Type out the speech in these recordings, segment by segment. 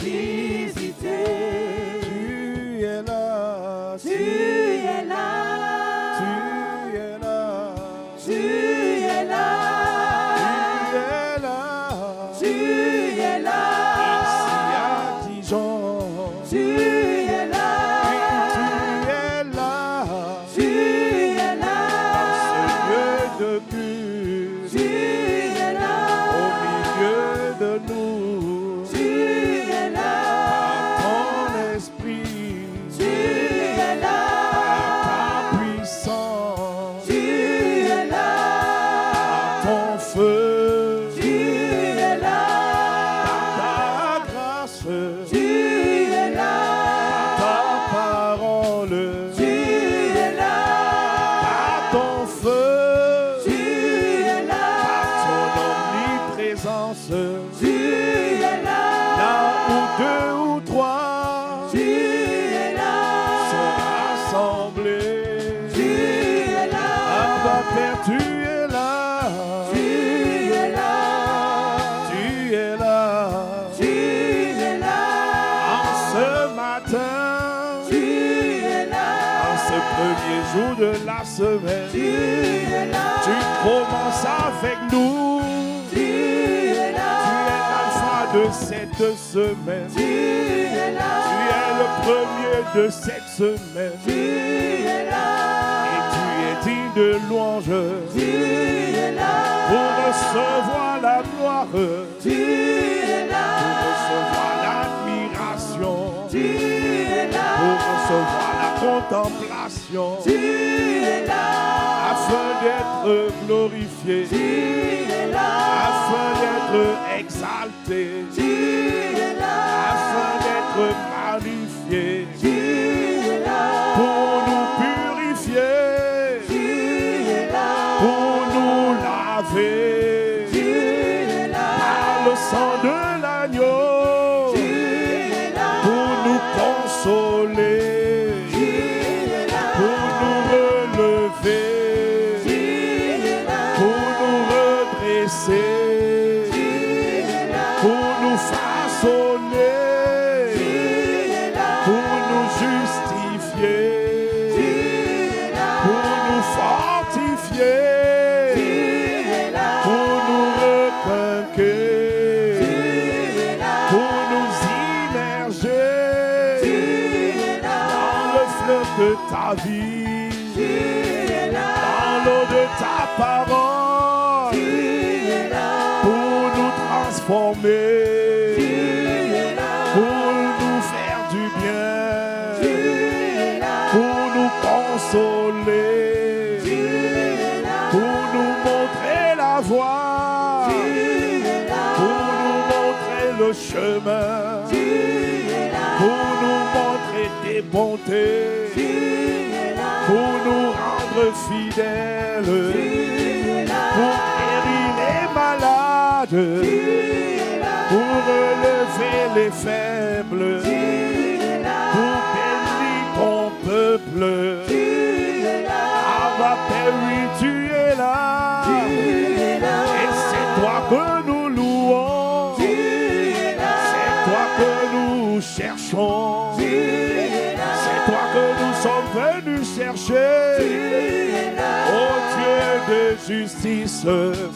visiter. Tu es là, Tu es là, tu es là, tu es là, tu es là, tu es là, ici à Dijon. tu es là, Tu es là, tu es là, dans ce lieu de culte, tu es là, au milieu de nous, tu es là, par ton esprit, tu es là, par ta puissance, tu es là, par ton feu, tu es là, par ta grâce, tu es là, par ta parole, tu es là, par ton feu, tu es là, par ton omniprésence. tu es là, Là où deux ou trois tu es là, sont rassemblés, tu es là, Abba Père, tu es là, tu es là, tu es là. tu es là, En ce matin, tu es là, en ce premier jour de la semaine, tu es là, tu commences avec nous. tu es là, Tu es l'alpha de cette semaine. tu es là, Tu es le premier de cette semaine. tu es là, Et tu es digne de louange tu es là, pour recevoir la gloire, tu es là, pour recevoir l'admiration, tu es là, pour recevoir la contemplation, tu es là, afin d'être glorifié, tu es là, afin d'être exalté, tu es là, afin d'être magnifié, tu es là, pour nous purifier, tu es là, pour nous laver tu es là, par le sang de l'agneau, tu es là, pour nous consoler, tu es là, pour nous relever, tu es là, pour nous redresser, tu es là, pour nous façonner, tu es là, pour nous justifier, tu es là, pour nous fortifier, tu es là, pour nous reconquérir, tu es là, pour nous immerger tu es là, dans le fleuve de ta vie, tu es là, dans l'eau de ta parole, tu es là, pour nous transformer, tu es là, pour nous faire du tu bien, es là, pour nous consoler, tu es là, pour nous montrer la voie, tu es là, pour nous montrer le chemin, tu es là, pour nous montrer tes bontés, tu es là, pour nous rendre fidèles, tu es là, pour guérir les malades, tu es là, pour relever les faibles, tu es là, pour bénir ton peuple. tu es là, Abba Père, oui, tu es là, tu es là, et c'est toi que nous louons, tu es là, c'est toi que nous cherchons, tu es là, c'est toi que nous sommes venus chercher. tu es là, Ô Dieu de justice,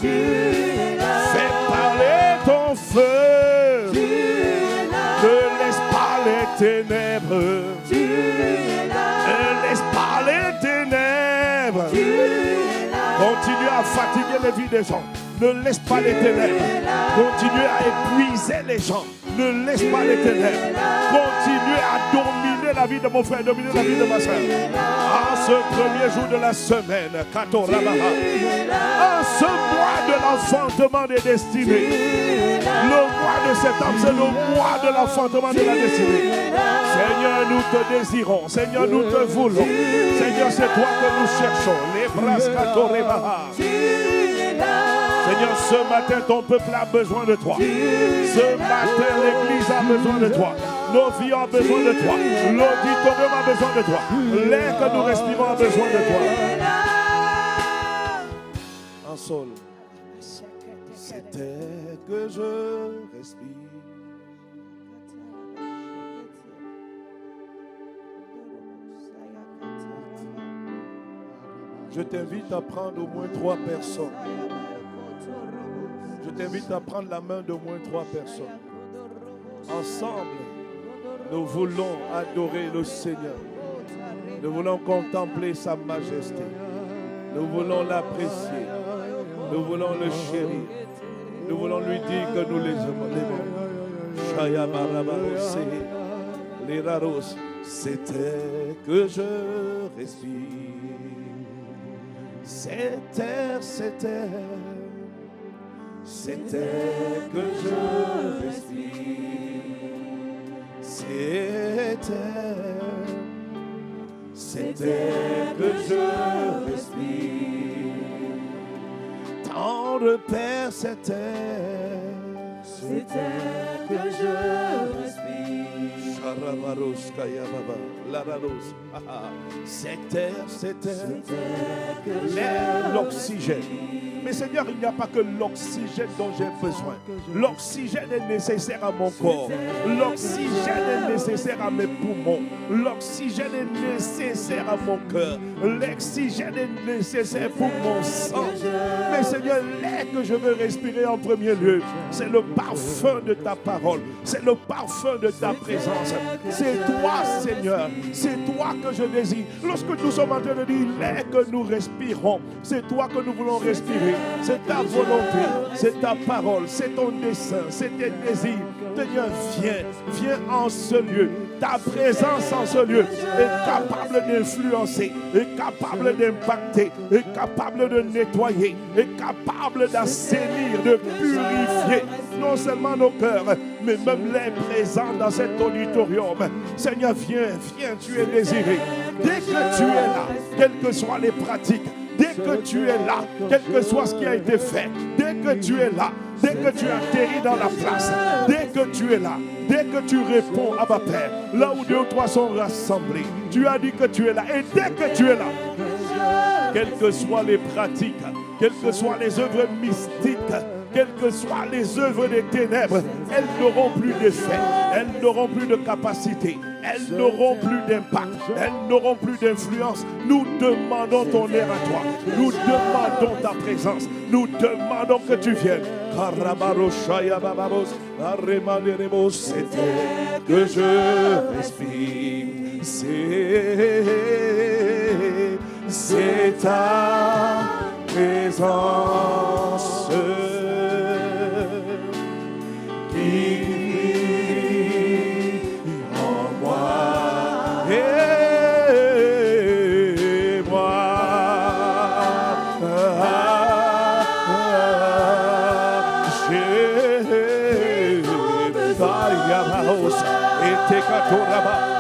tu es là, fais parler ton feu, tu es là, ne laisse pas les ténèbres, tu es là, ne laisse pas les ténèbres. tu es là, Continue à fatiguer les vies des gens, ne laisse pas les ténèbres. Continue à épuiser les gens, ne laisse pas les ténèbres. Continue à dominer la vie de mon frère, dominer la vie de ma soeur. En ce premier jour de la semaine, Katorabaha, en ce mois de l'enfantement des destinées, le mois de septembre, c'est le mois de l'enfantement de la destinée. Seigneur, nous te désirons, Seigneur, nous te voulons. Seigneur, c'est toi que nous cherchons. Les bras Katorabaha. Seigneur, ce matin, ton peuple a besoin de toi. Ce matin, l'Église a besoin de toi. Nos vies ont besoin de toi. L'auditorium a besoin de toi. L'air que nous respirons a besoin de toi. Un sol. C'était que je respire. Je t'invite à prendre au moins 3 personnes. Je t'invite à prendre la main d'au moins 3 personnes. Ensemble, nous voulons adorer le Seigneur. Nous voulons contempler sa majesté. Nous voulons l'apprécier. Nous voulons le chérir. Nous voulons lui dire que nous les aimons. Les raros, c'était que je respire. C'était que je respire. C'était que je respire. Tant de Père, c'était que je respire. C'était l'air, l'oxygène. Mais Seigneur, il n'y a pas que l'oxygène dont j'ai besoin. L'oxygène est nécessaire à mon corps. L'oxygène est nécessaire à mes poumons. L'oxygène est nécessaire à mon cœur. L'oxygène est nécessaire pour mon sang. Mais Seigneur, l'air que je veux respirer en premier lieu, c'est le parfum de ta parole. C'est le parfum de ta présence. C'est toi, Seigneur. C'est toi que je désire. Lorsque nous sommes en train de dire l'air que nous respirons, c'est toi que nous voulons respirer. C'est ta volonté, c'est ta parole, c'est ton dessein, c'est tes désirs. Seigneur, viens en ce lieu. Ta présence en ce lieu est capable d'influencer, est capable d'impacter, est capable de nettoyer, est capable d'assainir, de purifier non seulement nos cœurs, mais même les présents dans cet auditorium. Seigneur, viens, tu es désiré. Dès que tu es là, quelles que soient les pratiques, dès que tu es là, quel que soit ce qui a été fait, dès que tu es là, dès que tu atterris dans la place, dès que tu es là, dès que tu réponds à ma Père, là où 2 ou 3 sont rassemblés, tu as dit que tu es là. Et dès que tu es là, quelles que soient les pratiques, quelles que soient les œuvres mystiques, quelles que soient les œuvres des ténèbres, elles n'auront plus d'effet, elles n'auront plus de capacité, elles n'auront plus d'impact, elles n'auront plus d'influence. Nous demandons ton air à toi, nous demandons ta présence, nous demandons que tu viennes. C'était que je respire, c'est ta présence qui vit en moi et moi.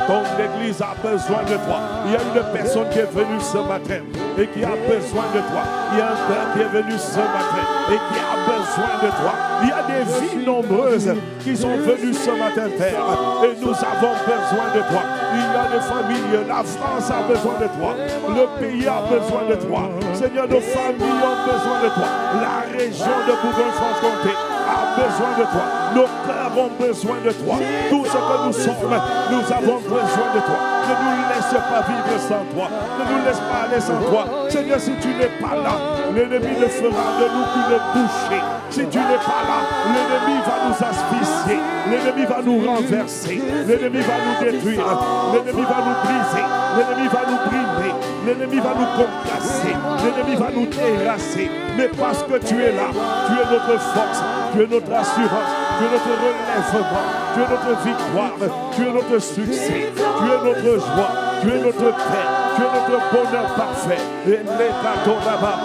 Ton église a besoin de toi. Il y a une personne qui est venue ce matin et qui a besoin de toi. Il y a un père qui est venu ce matin et qui a besoin de toi. Il y a des vies nombreuses qui sont venues ce matin, Père, et nous avons besoin de toi. Il y a des familles, la France a besoin de toi, le pays a besoin de toi. Seigneur, nos familles ont besoin de toi. La région de Bourgogne-Franche-Comté a besoin de toi. Nos cœurs ont besoin de toi. Tout ce que nous sommes, nous avons besoin de toi. Ne nous laisse pas vivre sans toi. Ne nous laisse pas aller sans toi. Seigneur, si tu n'es pas là, l'ennemi ne fera de nous qu'une bouchée. Si tu n'es pas là, l'ennemi va nous asphyxier. L'ennemi va nous renverser. L'ennemi va nous détruire. L'ennemi va nous briser. L'ennemi va nous brimer. L'ennemi va nous concasser. L'ennemi va nous terrasser. Mais parce que tu es là, tu es notre force, tu es notre assurance, tu es notre relèvement, tu es notre victoire, tu es notre succès, tu es notre joie, tu es notre paix, tu es notre bonheur parfait. Et les cartons là-bas.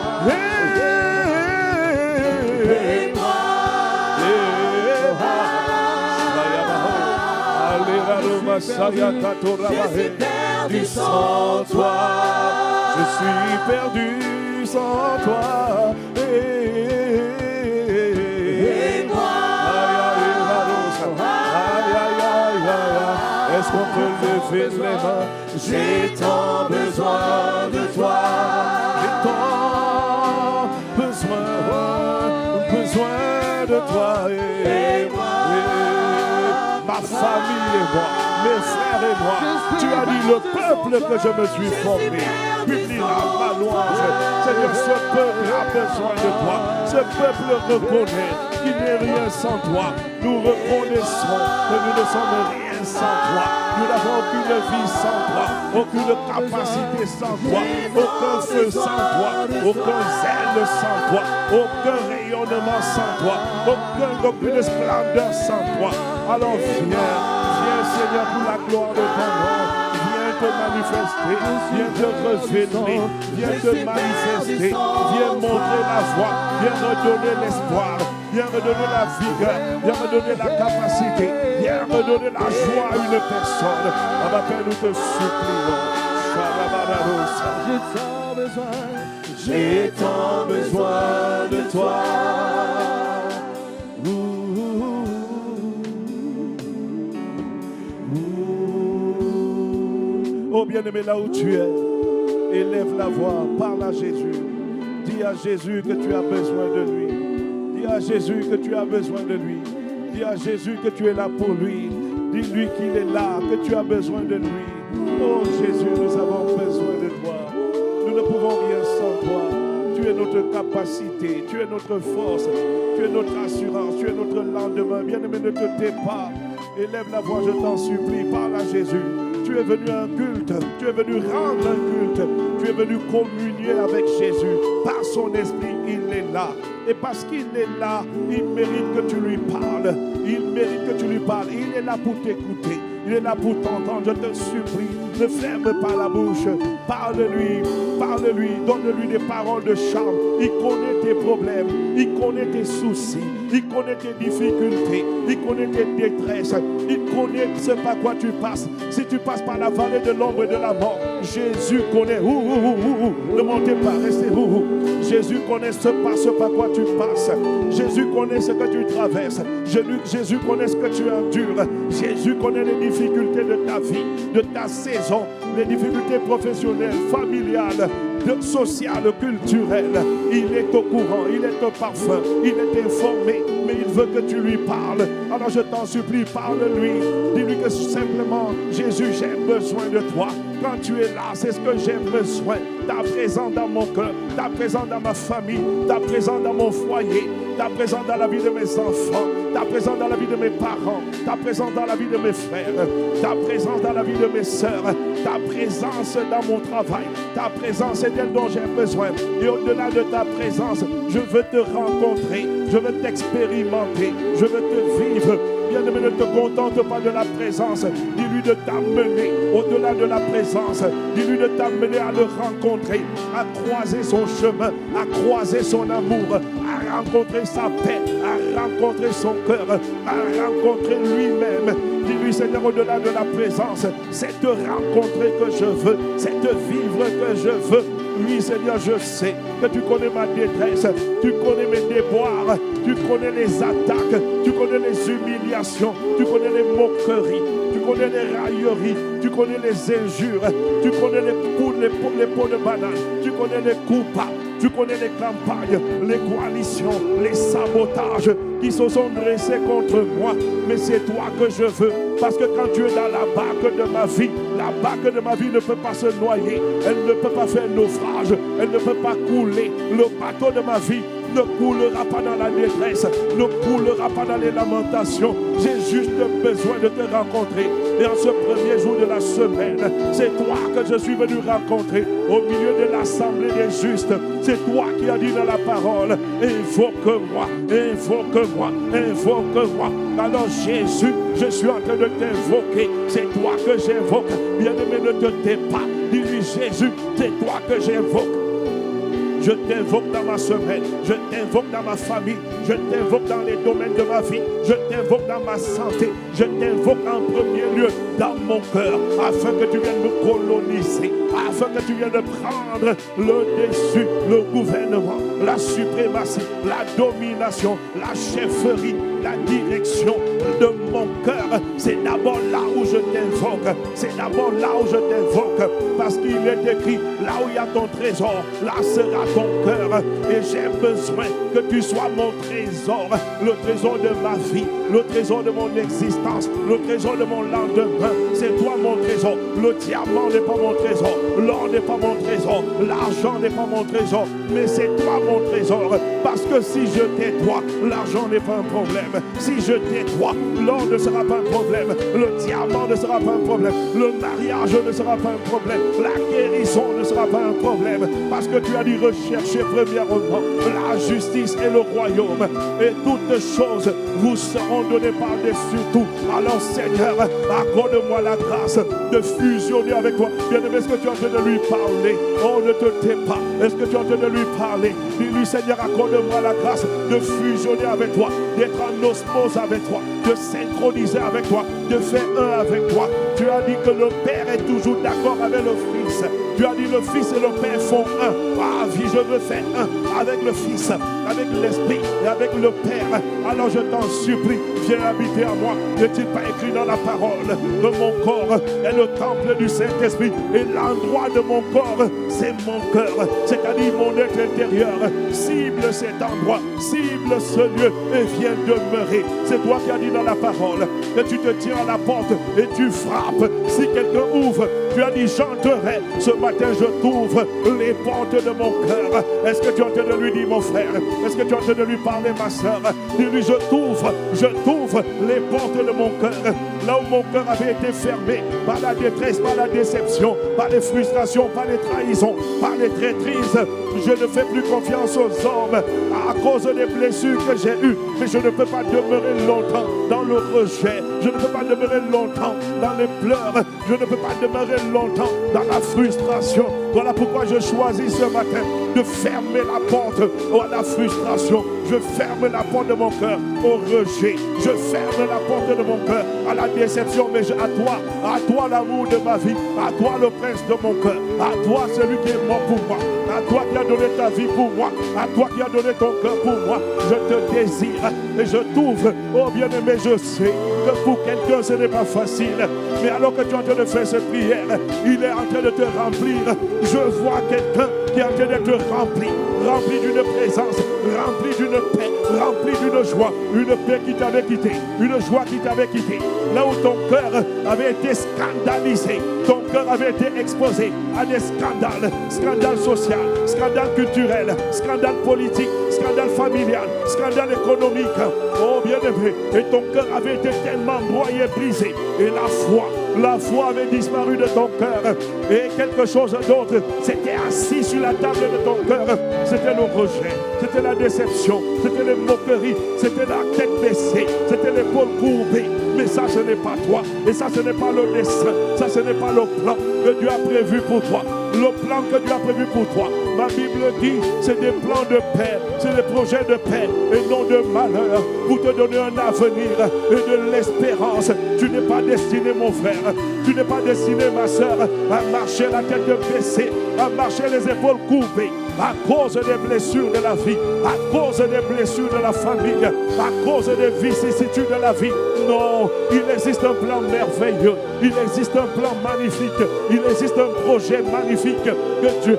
Du sans toi, je suis perdu sans toi. Et moi, est-ce qu'on peut lever les mains? J'ai tant besoin de toi. J'ai tant besoin de toi. Et moi, ma famille et moi, mes frères et moi. Tu as dit le peuple que je me suis formé. publiera ma louange. Seigneur, ce peuple a besoin de toi. Ce peuple reconnaît qu'il n'est rien sans toi. Nous reconnaissons que nous ne sommes rien sans toi. Nous n'avons aucune vie sans toi, aucune capacité sans toi, aucun feu sans toi, aucun zèle sans toi, aucun rayonnement sans toi, aucune splendeur sans toi. Alors viens Seigneur pour la gloire de ton nom. Viens te manifester, viens te révéler, viens te manifester, viens montrer la voie, viens redonner l'espoir, viens redonner la vigueur, viens redonner la capacité, viens redonner la joie à une personne. Ah, Père, nous te supplions. J'ai tant besoin de toi. Oh bien-aimé, là où tu es, élève la voix, parle à Jésus. Dis à Jésus que tu as besoin de lui. Dis à Jésus que tu as besoin de lui. Dis à Jésus que tu es là pour lui. Dis-lui qu'il est là, que tu as besoin de lui. Oh Jésus, nous avons besoin de toi. Nous ne pouvons rien sans toi. Tu es notre capacité, tu es notre force, tu es notre assurance, tu es notre lendemain. Bien-aimé, ne te tais pas. Élève la voix, je t'en supplie, parle à Jésus. Tu es venu à un culte, tu es venu rendre un culte, tu es venu communier avec Jésus. Par son esprit, il est là. Et parce qu'il est là, il mérite que tu lui parles. Il mérite que tu lui parles. Il est là pour t'écouter. Il est là pour t'entendre. Je te supplie, ne ferme pas la bouche. Parle-lui, parle-lui, donne-lui des paroles de charme. Il connaît tes problèmes, il connaît tes soucis, il connaît tes difficultés, il connaît tes détresses, il connaît ce par quoi tu passes. Si tu passes par la vallée de l'ombre et de la mort, Jésus connaît. Ne montez pas, restez. Jésus connaît ce par quoi tu passes. Jésus connaît ce que tu traverses. Jésus connaît ce que tu endures. Jésus connaît les difficultés de ta vie, de ta saison, les difficultés professionnelles, familiales, sociales, culturelles. Il est au courant, il est au parfum, il est informé, mais il veut que tu lui parles. Alors je t'en supplie, parle-lui. Dis-lui que simplement, Jésus, j'ai besoin de toi. Quand tu es là, c'est ce que j'ai besoin. Ta présence dans mon cœur, ta présence dans ma famille, ta présence dans mon foyer, ta présence dans la vie de mes enfants, ta présence dans la vie de mes parents, ta présence dans la vie de mes frères, ta présence dans la vie de mes sœurs, ta présence dans mon travail, ta présence est elle dont j'ai besoin. Et au-delà de ta présence, je veux te rencontrer, je veux t'expérimenter, je veux te vivre. Bien-aimé, ne te contente pas de la présence. Dis-lui de t'amener au-delà de la présence. Dis-lui de t'amener à le rencontrer, à croiser son chemin, à croiser son amour, à rencontrer sa paix, à rencontrer son cœur, à rencontrer lui-même. Dis-lui, Seigneur, au-delà de la présence, c'est te rencontrer que je veux, c'est te vivre que je veux. Oui, Seigneur, je sais que tu connais ma détresse, tu connais mes déboires, tu connais les attaques, tu connais les humiliations, tu connais les moqueries, tu connais les railleries, tu connais les injures, tu connais les pots de banane, tu connais les coupables, tu connais les campagnes, les coalitions, les sabotages qui se sont dressés contre moi. Mais c'est toi que je veux. Parce que quand tu es dans la barque de ma vie, la barque de ma vie ne peut pas se noyer. Elle ne peut pas faire naufrage. Elle ne peut pas couler. Le bateau de ma vie ne coulera pas dans la détresse, ne coulera pas dans les lamentations. J'ai juste besoin de te rencontrer. Et en ce premier jour de la semaine, c'est toi que je suis venu rencontrer au milieu de l'assemblée des justes. C'est toi qui as dit dans la parole, invoque-moi, invoque-moi, invoque-moi. Alors Jésus, je suis en train de t'invoquer. C'est toi que j'invoque. Bien-aimé, ne te tais pas. Dis-lui, Jésus, c'est toi que j'invoque. Je t'invoque dans ma semaine, je t'invoque dans ma famille, je t'invoque dans les domaines de ma vie, je t'invoque dans ma santé, je t'invoque en premier lieu dans mon cœur, afin que tu viennes me coloniser, afin que tu viennes prendre le dessus, le gouvernement. la suprématie, la domination, la chefferie, la direction de mon cœur. C'est d'abord là où je t'invoque. C'est d'abord là où je t'invoque. Parce qu'il est écrit, là où il y a ton trésor, là sera ton cœur. Et j'ai besoin que tu sois mon trésor. Le trésor de ma vie, le trésor de mon existence, le trésor de mon lendemain. C'est toi mon trésor. Le diamant n'est pas mon trésor. L'or n'est pas mon trésor. L'argent n'est pas mon trésor. Mais c'est toi mon trésor. Parce que si je tais-toi, l'argent n'est pas un problème. Si je tais-toi, l'or ne sera pas un problème. Le diamant ne sera pas un problème. Le mariage ne sera pas un problème. La guérison ne sera pas un problème. Parce que tu as dit rechercher premièrement la justice et le royaume. Et toutes choses vous seront données par-dessus tout. Alors Seigneur, accorde-moi la grâce de fusionner avec toi. Bien-aimé, est-ce que tu es en train de lui parler? Oh, ne te tais pas. Est-ce que tu es en train de lui parler? Dis-lui, Seigneur, accorde-moi la grâce de fusionner avec toi, d'être en osmose avec toi, de synchroniser avec toi, de faire un avec toi. Tu as dit que le Père est toujours d'accord avec le Fils. Tu as dit le Fils et le Père font un. Ah, vie, je veux faire un avec le Fils, avec l'Esprit et avec le Père. Alors je t'en supplie, viens habiter à moi. N'est-il pas écrit dans la parole que mon corps est le temple du Saint-Esprit et l'endroit de mon corps, c'est mon cœur, c'est-à-dire mon être intérieur. Cible cet endroit, cible ce lieu et viens demeurer. C'est toi qui as dit dans la parole que tu te tiens à la porte et tu frappes. Si quelqu'un ouvre, tu as dit j'entrerai. Ce matin, je t'ouvre les portes de mon cœur. Est-ce que tu es en train de lui dire, mon frère? Est-ce que tu es en train de lui parler, ma soeur? Dis-lui, je t'ouvre les portes de mon cœur. Là où mon cœur avait été fermé par la détresse, par la déception, par les frustrations, par les trahisons, par les traîtrises. Je ne fais plus confiance aux hommes à cause des blessures que j'ai eues. Mais je ne peux pas demeurer longtemps dans le rejet. Je ne peux pas demeurer longtemps dans les pleurs. Je ne peux pas demeurer longtemps dans la frustration. Voilà pourquoi je choisis ce matin de fermer la porte à la frustration. Je ferme la porte de mon cœur au rejet. Je ferme la porte de mon cœur à la déception. Mais à toi l'amour de ma vie, à toi le prince de mon cœur, à toi celui qui est mort pour moi, à toi qui as donné ta vie pour moi, à toi qui as donné ton cœur pour moi. Je te désire et je t'ouvre. Oh bien-aimé, je sais que pour quelqu'un ce n'est pas facile. Mais alors que tu es en train de faire cette prière, il est en train de te remplir. Je vois quelqu'un qui est en train d'être rempli d'une présence, rempli d'une paix, rempli d'une joie, une paix qui t'avait quitté, une joie qui t'avait quitté. Là où ton cœur avait été scandalisé, ton cœur avait été exposé à des scandales sociaux, scandales culturels, scandales politiques, scandales familiales, scandales économiques. Oh bien-aimé, et ton cœur avait été tellement broyé, brisé, et la foi avait disparu de ton cœur, et quelque chose d'autre s'était assis sur la table de ton cœur. C'était le rejet, c'était la déception, c'était les moqueries, c'était la tête baissée, c'était l'épaule courbée. Mais ça, ce n'est pas toi, et ça, ce n'est pas le dessein, ça, ce n'est pas le plan que Dieu a prévu pour toi. Le plan que Dieu a prévu pour toi, ma Bible dit, c'est des plans de paix, c'est des projets de paix et non de malheur, pour te donner un avenir et de l'espérance. Tu n'es pas destiné, mon frère, tu n'es pas destiné, ma soeur, à marcher la tête baissée, à marcher les épaules courbées, à cause des blessures de la vie, à cause des blessures de la famille, à cause des vicissitudes de la vie. Non, il existe un plan merveilleux, il existe un plan magnifique, il existe un projet magnifique que Dieu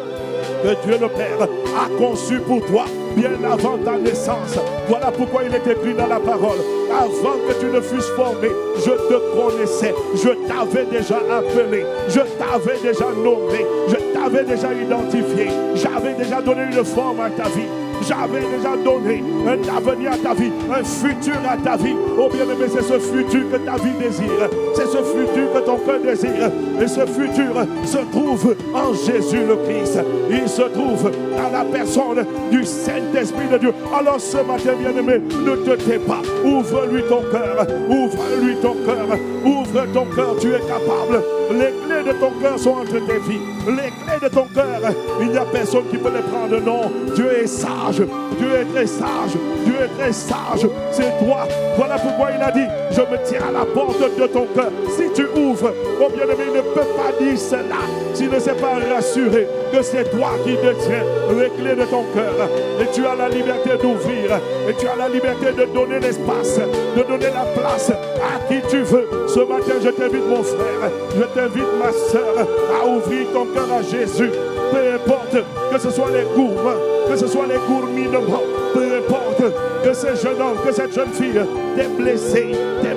le Père a conçu pour toi bien avant ta naissance. Voilà pourquoi il est écrit dans la parole. Avant que tu ne fusses formé, je te connaissais, je t'avais déjà appelé, je t'avais déjà nommé, je t'avais déjà identifié, j'avais déjà donné une forme à ta vie. J'avais déjà donné un avenir à ta vie, un futur à ta vie. Oh bien-aimé, c'est ce futur que ta vie désire. C'est ce futur que ton cœur désire. Et ce futur se trouve en Jésus le Christ. Il se trouve dans la personne du Saint-Esprit de Dieu. Alors ce matin, bien-aimé, ne te tais pas. Ouvre-lui ton cœur. Ouvre-lui ton cœur. Ouvre ton cœur, tu es capable. Les clés de ton cœur sont entre tes vies. Les clés de ton cœur, il n'y a personne qui peut les prendre. Non, Dieu est sage. Dieu est très sage. Dieu est très sage. C'est toi. Voilà pourquoi il a dit, je me tiens à la porte de ton cœur. Si tu ouvres. Oh bien-aimé, il ne peut pas dire cela s'il ne s'est pas rassuré que c'est toi qui détiens les clés de ton cœur. Et tu as la liberté d'ouvrir. Et tu as la liberté de donner l'espace, de donner la place à qui tu veux. Ce matin, je t'invite, mon frère, je t'invite, ma soeur, à ouvrir ton cœur à Jésus. Peu importe que ce soit les gourmands, que ce soit les gourminements, peu importe que ce jeune homme, que cette jeune fille t'ait blessé, t'ait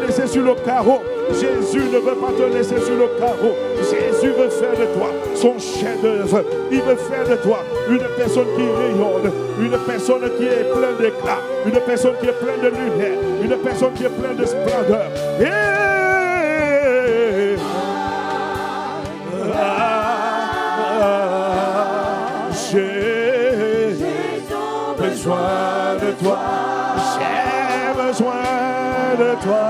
laissé sur le carreau. Jésus ne veut pas te laisser sur le carreau. Jésus veut faire de toi son chef-d'œuvre. Il veut faire de toi une personne qui rayonne, une personne qui est pleine d'éclat, une personne qui est pleine de lumière, une personne qui est pleine de splendeur. J'ai besoin de toi. J'ai besoin de toi.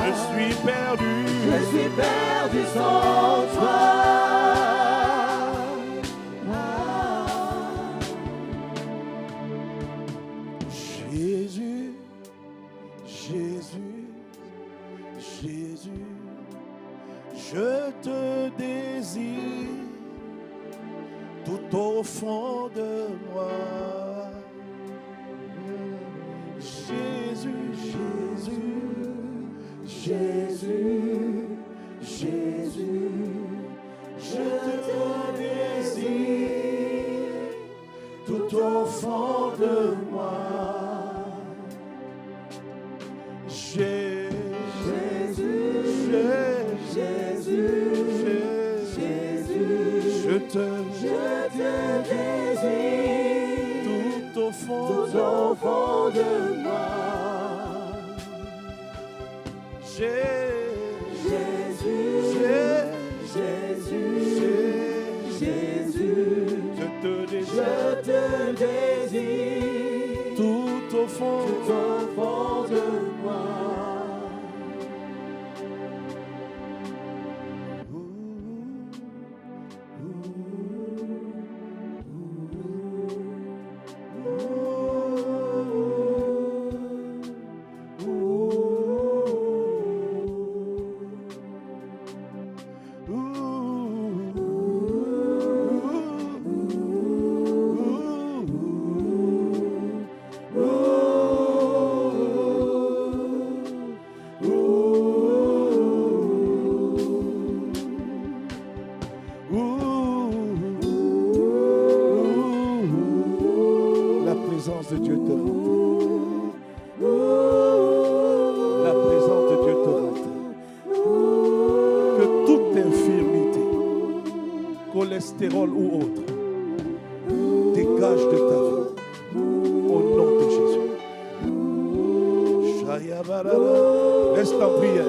Je suis perdu sans toi. Jésus, Jésus, Jésus, je te désire tout au fond de moi. Jésus, Jésus, Jésus, Jésus, je te désire tout au fond de moi. Jésus, je te désire tout au fond de moi. Jésus, je te désire tout au fond de moi. Cholestérol ou autre, dégage de ta vie au nom de Jésus. Reste en prière.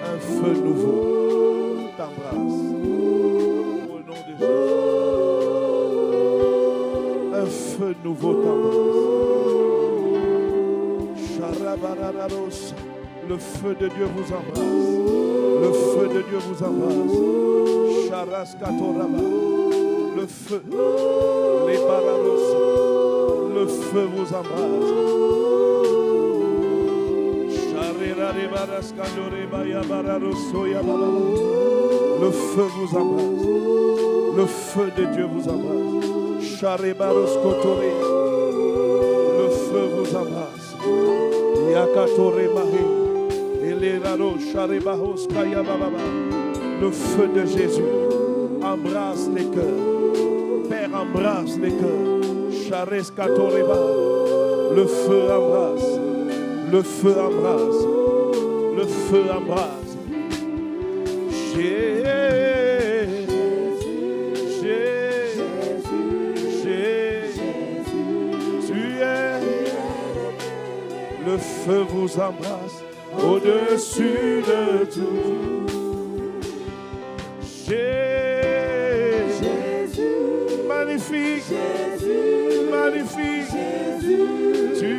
Un feu nouveau t'embrasse au nom de Jésus. Un feu nouveau t'embrasse. Le feu de Dieu vous embrasse. Le feu de Dieu vous embrasse. Charaskatoraba. Le feu. Les bararos. Le feu vous embrasse. Le feu vous embrasse. Le feu de Dieu vous embrasse. Charebaros Kotoré. Le feu vous embrasse. Yakatore Mahi. Le feu de Jésus embrasse les cœurs. Père, embrasse les cœurs. Chareskatoreba. Le feu embrasse. Le feu embrasse. Le feu embrasse. Le feu vous embrasse au-dessus de tout. Jésus, magnifique, Jésus, magnifique, Jésus, tu es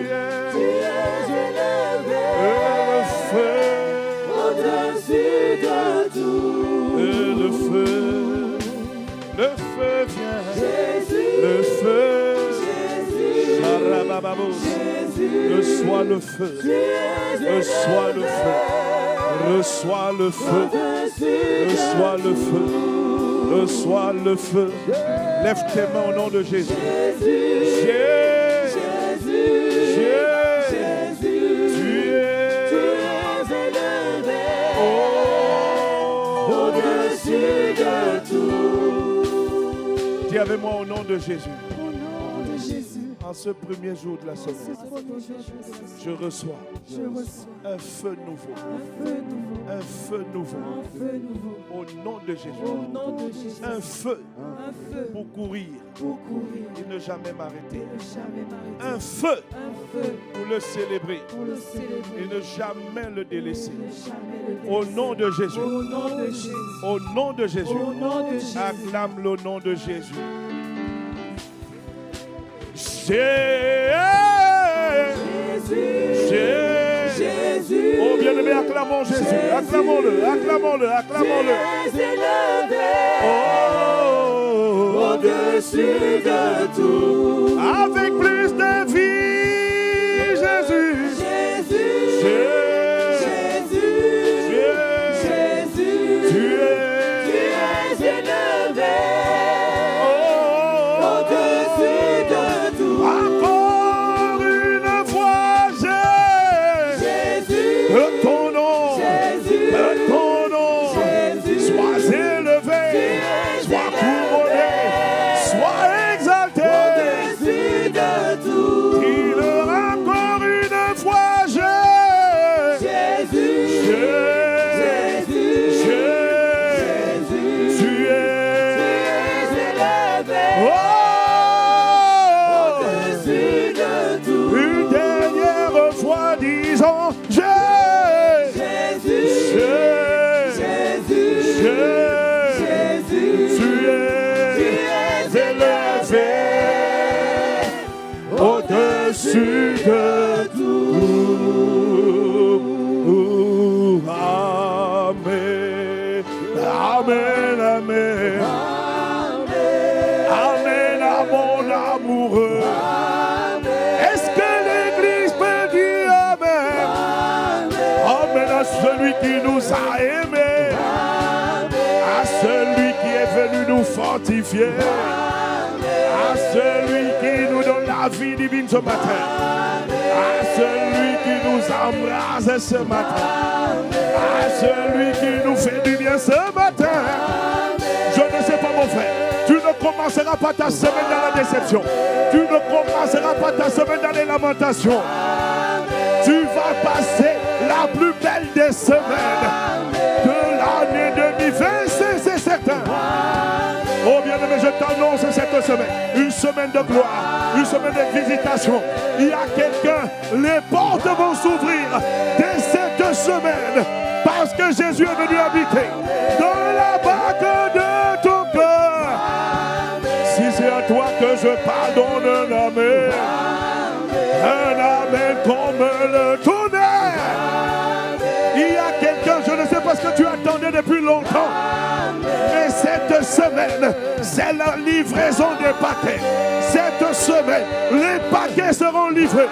élevé. Reçois le feu. Reçois le feu. Reçois le feu. Reçois le feu. Reçois le feu. Lève tes mains au nom de Jésus. Dis avec moi au nom de Jésus. En ce premier jour de la semaine, je reçois un feu nouveau. Un feu nouveau. Au nom de Jésus. Un feu pour courir et ne jamais m'arrêter. Un feu pour le célébrer et ne jamais le délaisser. Au nom de Jésus. Au nom de Jésus. Acclame le nom de Jésus. Jésus. Oh bien-aimé, acclamons Jésus. Acclamons-le, acclamons-le, acclamons-le. Au-dessus de tout. Avec plus de vie, Jésus. Tu es élevé. Au-dessus de tout. Encore une fois, Jésus. Ton nom. Ton nom. Sois élevé. Sois couronné. Sois exalté. Au-dessus de tout. Il encore une fois, au-dessus de tout. Amen. Amen, amen. Amen à mon amoureux. Est-ce que l'Église peut dire amen? Amen à celui qui nous a aimés. À celui qui est venu nous fortifier. À celui qui nous donne la vie divine ce matin. À celui qui nous embrasse ce matin. À celui qui nous fait du bien ce matin. Je ne sais pas mon frère. Tu ne commenceras pas ta semaine dans la déception. Tu ne commenceras pas ta semaine dans les lamentations. Tu vas passer la plus belle des semaines de l'année 2020, c'est certain. Oh bien-aimé, je t'annonce cette semaine, une semaine de gloire, une semaine de visitation. Il y a quelqu'un, les portes vont s'ouvrir dès cette semaine parce que Jésus est venu habiter dans la barque de ton cœur. Si c'est à toi que je pardonne un amen comme le tonnerre. Il y a quelqu'un, je ne sais pas ce que tu attendais depuis longtemps. Mais cette semaine, c'est la livraison des paquets. Cette semaine, les paquets seront livrés.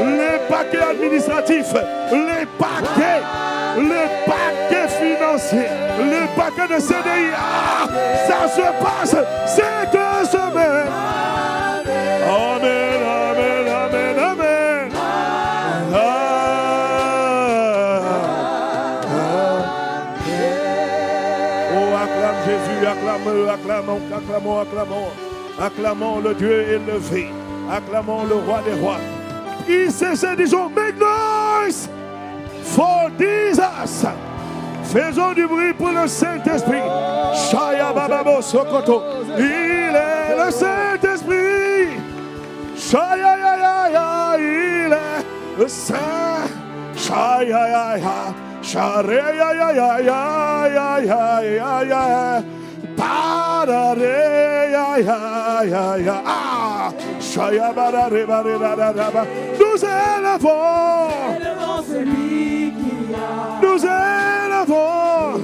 Les paquets administratifs, les paquets financiers, les paquets de CDI. Ah, ça se passe cette semaine. Amen, amen, amen, amen. Jésus, acclamons le Dieu élevé, acclamons le roi des rois. Il s'est disons, make noise for Jesus. Faisons du bruit pour le Saint-Esprit. Shaya Bababo Sokoto. Il est le Saint-Esprit. Shaya ya ya ya. Il est le Saint. Shaya ya ya. Share ya ya ya ya ya ya ya ya. Parare ya ya ya ya. Ah. Shaya barare barare. Nous élevons. Nous élevons.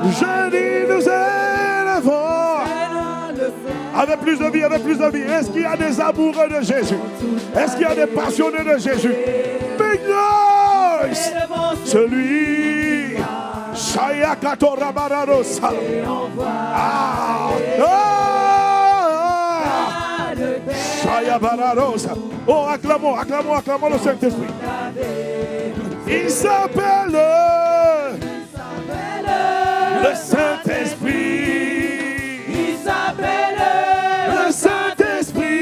Je dis nous élevons. Avec plus de vie, avec plus de vie. Est-ce qu'il y a des amoureux de Jésus? Est-ce qu'il y a des passionnés de Jésus? Big noise! Celui. Shaya Katora Bararos. Shaya Bararos. Oh, acclamons, acclamons, acclamons le Saint-Esprit. Il s'appelle le Saint-Esprit. Il s'appelle Le Saint-Esprit.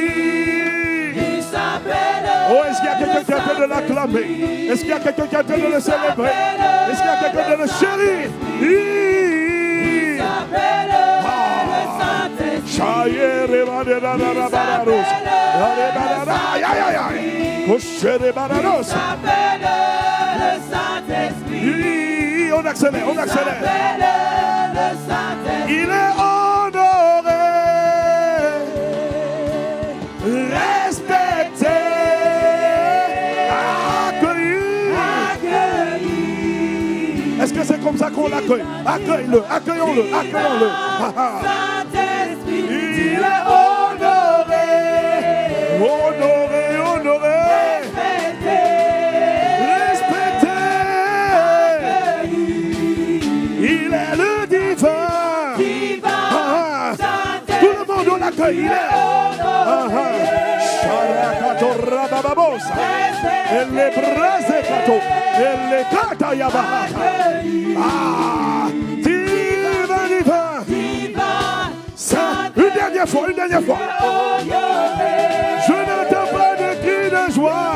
Il s'appelle Oh, est-ce qu'il y a quelqu'un qui a fait de l'acclamer? Est-ce qu'il y a quelqu'un qui a fait de le célébrer? Est-ce qu'il y a quelqu'un de le chérir? Il s'appelle le Saint-Esprit. Il s'appelle le Saint-Esprit. On accélère, on accélère. Il s'appelle le Saint-Esprit. Il est honoré, respecté, accueilli. Est-ce que c'est comme ça qu'on l'accueille? Accueille-le, accueillons-le, accueillons-le. Saint-Esprit, Il est honoré, honoré, honoré, respecté. Il est le divin. Tout le monde on l'accueille. Il est Elle est brasé kato. Elle est kata yabaka. Divin, divin. Une dernière fois, une dernière fois. Je n'entends pas de cri de joie.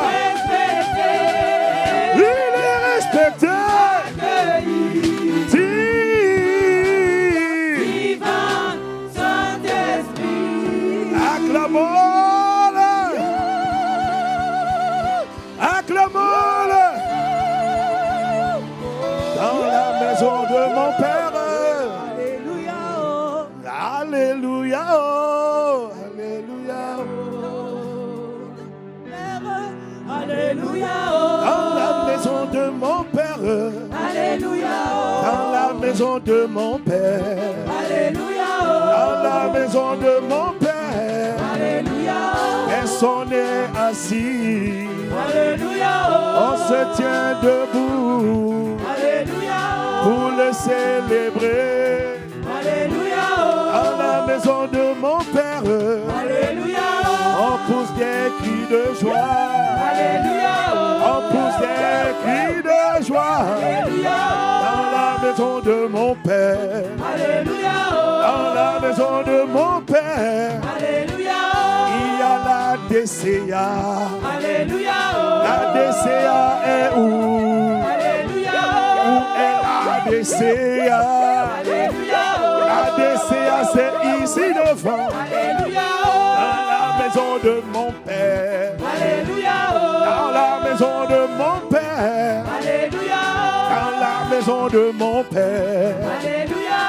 Il est respecté. Acclamons-le. Acclamons-le. Dans la maison de mon Père. Alléluia. Alléluia. Alléluia. Dans la maison de mon Père. Alléluia. Dans la maison de mon Père. Alléluia. Dans la maison de mon Père. Alléluia. Personne n'est assis. Alléluia. On se tient debout Alléluia. pour le célébrer. Alléluia. Dans la maison de mon Père. Alléluia. On pousse des cris de joie. Alléluia. On pousse des cris de joie. Alléluia. Dans la maison de mon Père. Alléluia. Dans la maison de mon Père. Alléluia. Il y a la DCA. Alléluia. La DCA est où? Alléluia. Où est la DCA? Alléluia. La DCA c'est ici devant. Alléluia. Dans la maison de mon Père. Alléluia. Dans la maison de mon Père. Alléluia. Dans la maison de mon Père. Alléluia.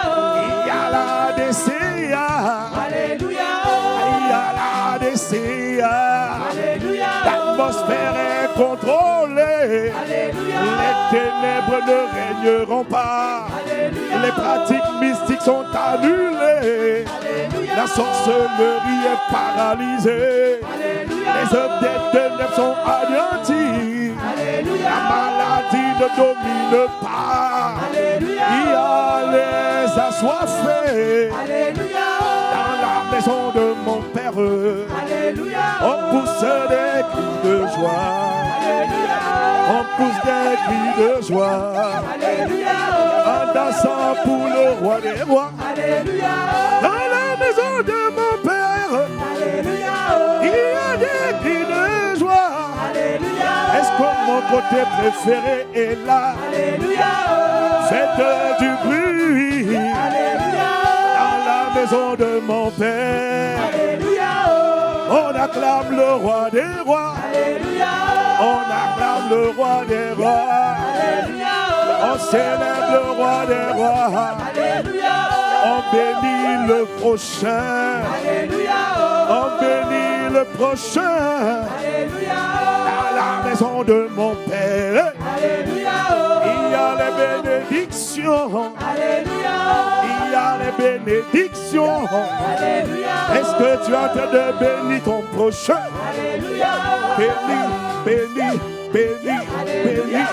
Il y a la DCA. Alléluia. Il y a la DCA. Alléluia. L'atmosphère est contrôlée. Alléluia. Les ténèbres ne régneront pas. Alléluia. Les pratiques mystiques sont annulées. Alléluia. La sorcellerie est paralysée. Alléluia. Les œuvres des ténèbres sont anéanties. Alléluia. La maladie ne domine pas. Alléluia. Il y a les assoiffés. Alléluia. Dans la maison de mon Père. Alléluia. On pousse des cris de joie. Alléluia. On pousse des cris de joie. Alléluia. En dansant pour le roi des rois. Alléluia. Dans la maison de mon Père. Alléluia. Il y a des cris de joie. Alléluia. Est-ce que mon côté préféré est là? Alléluia. Faites du bruit. Alléluia. Dans la maison de mon Père. Alléluia. On acclame le roi des rois. Alléluia. On acclame le roi des rois. Alléluia. On célèbre le roi des rois. Alléluia. On bénit le prochain. Alléluia. On bénit le prochain. Alléluia. Dans la maison de mon Père. Alléluia. Il y a les bénédictions. Alléluia. Il y a les bénédictions. Alléluia. Est-ce que tu es en train de bénir ton prochain? Alléluia. Bénis, bénis, bénis, bénis,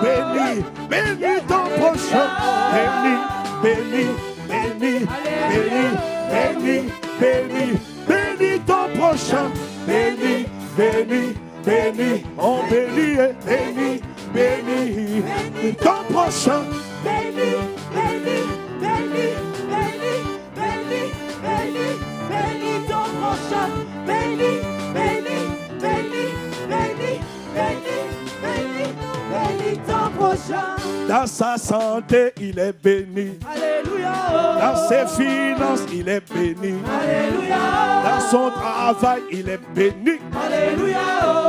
bénis, bénis, bénis ton prochain. Bénis, bénis, bénis, bénis, bénis, bénis, bénis ton prochain. Bénis, bénis, bénis, on bénit et bénis, bénis, bénis ton prochain. Bénis, bénis, bénis, bénis, bénis, bénis, bénis ton prochain. Bénis, bénis, bénis, bénis, bénis, bénis, bénis ton prochain. Dans sa santé, il est béni. Alléluia. Dans ses finances, il est béni. Alléluia. Dans son travail, il est béni. Alléluia.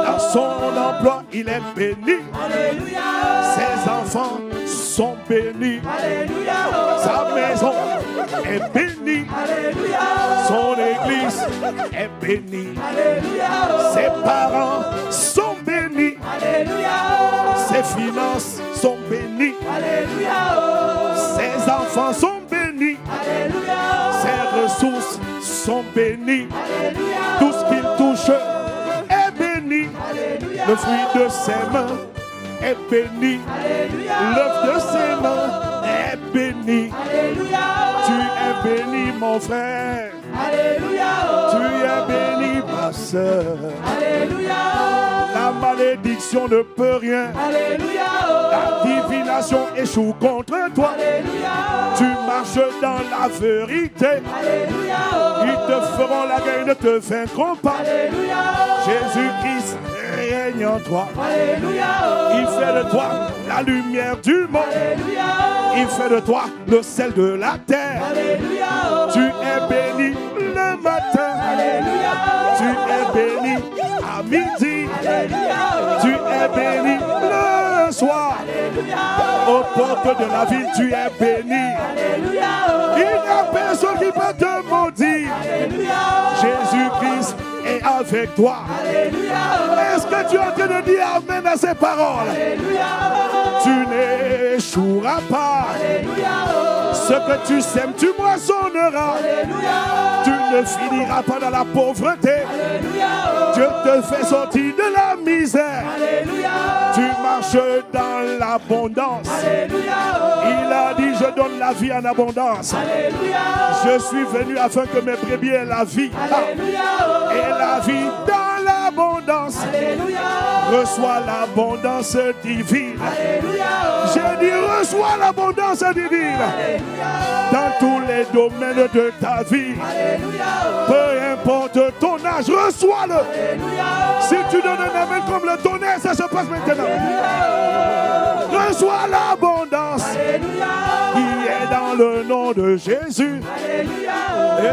Dans son emploi, il est béni. Alléluia. Ses enfants sont bénis. Alléluia. Sa maison est bénie. Alléluia. Son église est bénie. Alléluia. Ses parents sont bénis. Alléluia. Ses finances sont bénies. Alléluia. Ses enfants sont bénis. Alléluia. Ses ressources sont bénies. Alléluia. Tout ce qu'il touche est béni. Alléluia. Le fruit de ses mains est béni. Alléluia. L'œuvre de ses mains est béni. Alléluia. Tu es béni, mon frère. Alléluia. Tu es béni, ma soeur. Alléluia. La malédiction ne peut rien. Alléluia. La divination échoue contre toi. Alléluia. Tu marches dans la vérité. Alléluia. Ils te feront la guerre, ils ne te vaincront pas. Alléluia. Jésus-Christ règne en toi. Alléluia. Il fait de toi la lumière du monde. Alléluia. Il fait de toi le sel de la terre. Alléluia. Tu es béni le matin. Alléluia. Tu es béni à midi. Alléluia. Tu es béni le soir. Alléluia. Aux portes de la ville, tu es béni. Alléluia. Il n'y a personne qui peut te maudire. Alléluia. Jésus-Christ est avec toi. Alléluia. Est-ce que tu es en train de dire amen à ces paroles? Alléluia. Tu n'échoueras pas. Alléluia. Ce que tu sèmes, tu moissonneras. Alléluia. Tu ne finiras pas dans la pauvreté. Alléluia. Dieu te fait sortir de la misère. Alléluia. Tu marches dans l'abondance. Alléluia. Il a dit, je donne la vie en abondance. Alléluia. Je suis venu afin que mes brebis aient la vie. Alléluia. Et la vie dans l'abondance. Alléluia. Reçois l'abondance divine. Alléluia. J'ai dit, reçois l'abondance divine. Alléluia. Dans tous les domaines de ta vie. Alléluia. Peu importe ton âge, reçois-le. Alléluia. Si tu donnes un amen comme le tonnerre, ça se passe maintenant. Reçois l'abondance Alléluia. qui est dans le nom de Jésus. Alléluia. Et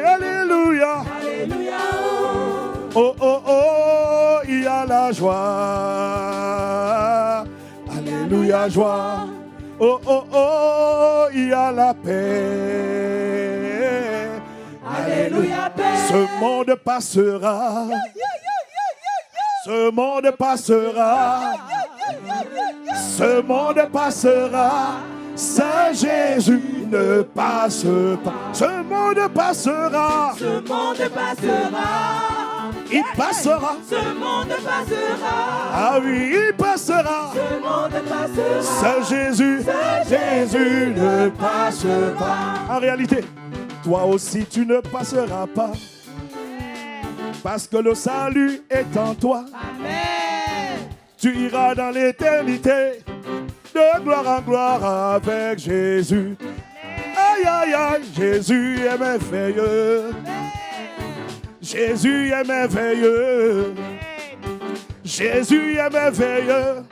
alléluia. Alléluia. Oh, oh, oh, il y a la joie. Alléluia, joie. Oh, oh, oh, il y a la paix. Alléluia, paix. Ce monde passera. Ce monde passera. Ce monde passera. Saint Jésus ne passe pas. Ce monde passera. Ce monde passera. Il passera. Ce monde passera. Ah oui, il passera. Ce monde passera. Saint Jésus, Jésus ne passe pas. En réalité, toi aussi tu ne passeras pas. Parce que le salut est en toi. Amen. Tu iras dans l'éternité, de gloire en gloire avec Jésus. Aïe, aïe, aïe, Jésus est merveilleux. Jésus est merveilleux. Jésus est merveilleux.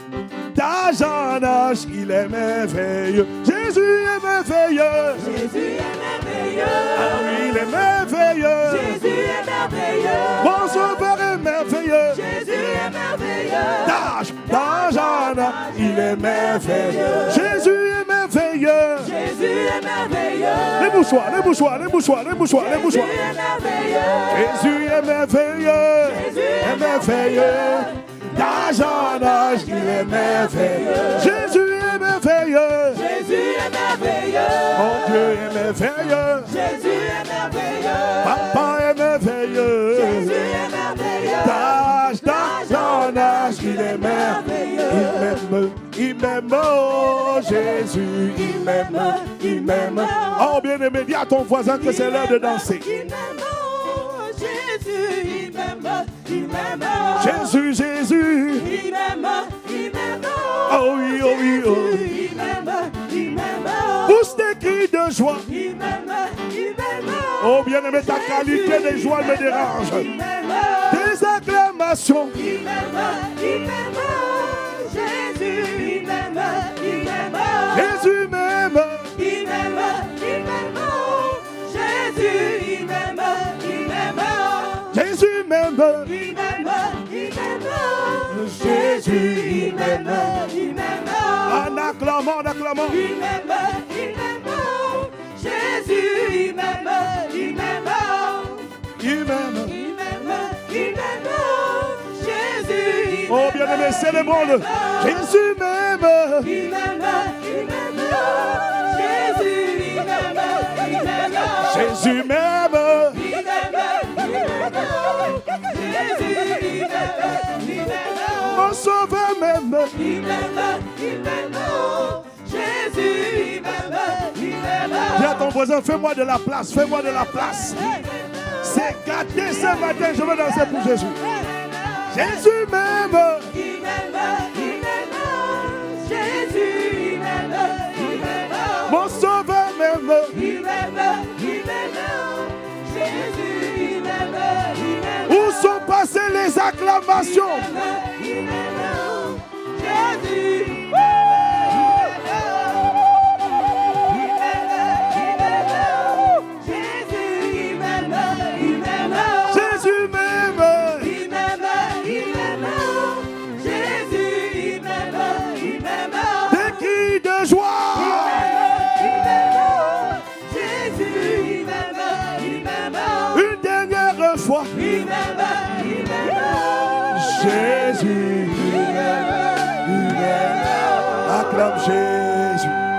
D'âge en âge, il est merveilleux. Jésus est merveilleux. Jésus est merveilleux. Ah oui, il est merveilleux. Jésus est merveilleux. Mon sauveur est merveilleux. Jésus est merveilleux. D'âge en âge, il est merveilleux. Jésus est merveilleux. Jésus est merveilleux. Les mouchoirs, les mouchoirs, les mouchoirs, les mouchoirs, les mouchoirs. Jésus est merveilleux. Jésus est merveilleux. Jésus Est merveilleux. D'âge d'âge en âge, il est merveilleux. Jésus est merveilleux. Jésus est merveilleux. Mon Dieu est merveilleux. Jésus est merveilleux. Papa est merveilleux. Jésus est merveilleux. D'âge en âge, il est merveilleux. Il m'aime, oh Jésus, il m'aime. Oh bien-aimé, dis à ton voisin que c'est l'heure de danser. Il m'aime, oh Jésus, il m'aime. Jésus, Jésus. Il m'aime, Oh oui, oh oui, oh oui. il m'aime. Pousse des cris de joie. Il m'aime. Oh bien-aimé, ta qualité de joie me dérange. Il m'aime. Des acclamations. Il m'aime. Jésus, il m'aime. Jésus m'aime. Il m'aime. Jésus, il m'aime. Jésus m'aime. Il m'aime. Jésus, il m'aime. En acclamant, en acclamant. Il m'aime. Jésus, il m'aime. Il m'aime. Jésus, il Oh bien-aimé, célébrons-le. Jésus m'aime. Il m'aime. Jésus, il m'aime. Jésus m'aime. Jésus, il m'aime. Mon sauveur m'aime. Il m'aime. Jésus, il m'aime. Dis à ton voisin, fais-moi de la place, fais-moi de la place. C'est gâté ce matin, je veux danser pour Jésus. Jésus m'aime. Il m'aime. Jésus, il m'aime. Mon sauveur m'aime. Il m'aime. Jésus, il m'aime. Où sont passées les acclamations? Il m'aime. Jésus. Jésus m'aime. Des cris de joie. Une dernière fois. Jésus. Acclame Jésus.